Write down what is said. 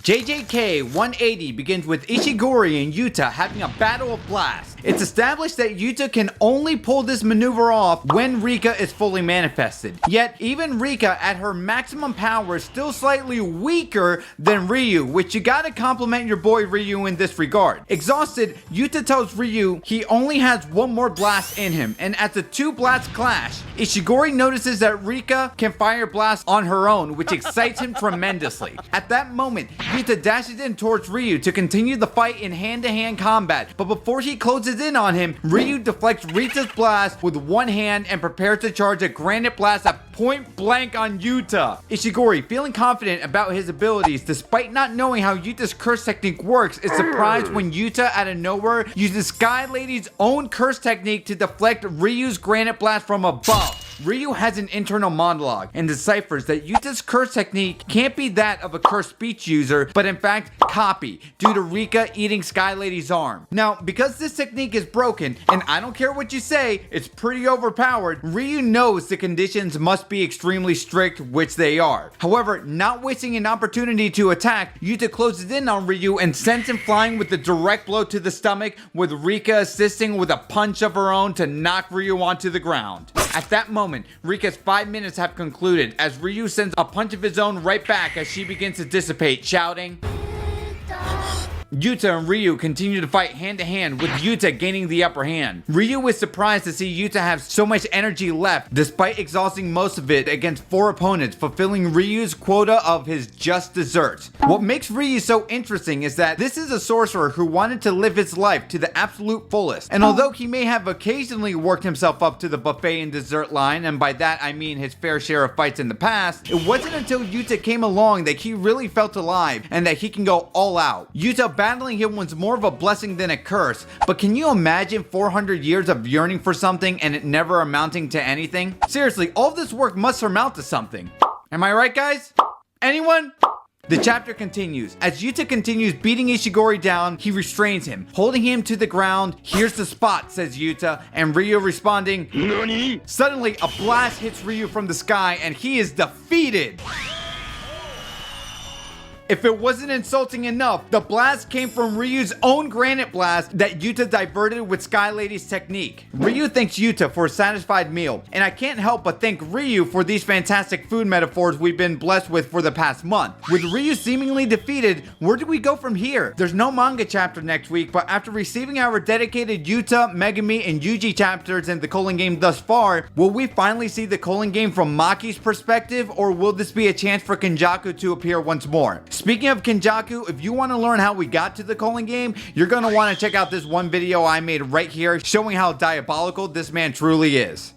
JJK 180 begins with Ishigori and Yuta having a battle of blasts. It's established that Yuta can only pull this maneuver off when Rika is fully manifested. Yet, even Rika at her maximum power is still slightly weaker than Ryu, which you gotta compliment your boy Ryu in this regard. Exhausted, Yuta tells Ryu he only has one more blast in him, and as the two blasts clash, Ishigori notices that Rika can fire blasts on her own, which excites him tremendously. At that moment, Yuta dashes in towards Ryu to continue the fight in hand-to-hand combat, but before he closes in on him, Ryu deflects Rita's blast with one hand and prepares to charge a granite blast at point blank on Yuta. Ishigori, feeling confident about his abilities despite not knowing how Yuta's curse technique works, is surprised when Yuta out of nowhere uses Sky Lady's own curse technique to deflect Ryu's granite blast from above. Ryu has an internal monologue and deciphers that Yuta's curse technique can't be that of a cursed speech user, but in fact copy, due to Rika eating Sky Lady's arm. Now, because this technique is broken, and I don't care what you say, it's pretty overpowered, Ryu knows the conditions must be extremely strict, which they are. However, not wasting an opportunity to attack, Yuta closes in on Ryu and sends him flying with a direct blow to the stomach, with Rika assisting with a punch of her own to knock Ryu onto the ground. At that moment, Rika's 5 minutes have concluded as Ryu sends a punch of his own right back as she begins to dissipate, shouting. Yuta and Ryu continue to fight hand to hand, with Yuta gaining the upper hand. Ryu is surprised to see Yuta have so much energy left despite exhausting most of it against 4 opponents, fulfilling Ryu's quota of his just desserts. What makes Ryu so interesting is that this is a sorcerer who wanted to live his life to the absolute fullest, and although he may have occasionally worked himself up to the buffet and dessert line, and by that I mean his fair share of fights in the past, it wasn't until Yuta came along that he really felt alive and that he can go all out. Yuta battling him was more of a blessing than a curse, but can you imagine 400 years of yearning for something and it never amounting to anything? Seriously, all this work must amount to something. Am I right, guys? Anyone? The chapter continues. As Yuta continues beating Ishigori down, he restrains him, holding him to the ground. Here's the spot, says Yuta, and Ryu responding, "Nani?" Suddenly, a blast hits Ryu from the sky and he is defeated. If it wasn't insulting enough, the blast came from Ryu's own granite blast that Yuta diverted with Sky Lady's technique. Ryu thanks Yuta for a satisfied meal, and I can't help but thank Ryu for these fantastic food metaphors we've been blessed with for the past month. With Ryu seemingly defeated, where do we go from here? There's no manga chapter next week, but after receiving our dedicated Yuta, Megami, and Yuji chapters in the Colon game thus far, will we finally see the Colon game from Maki's perspective, or will this be a chance for Kenjaku to appear once more? Speaking of Kenjaku, if you want to learn how we got to the Colon game, you're going to want to check out this one video I made right here showing how diabolical this man truly is.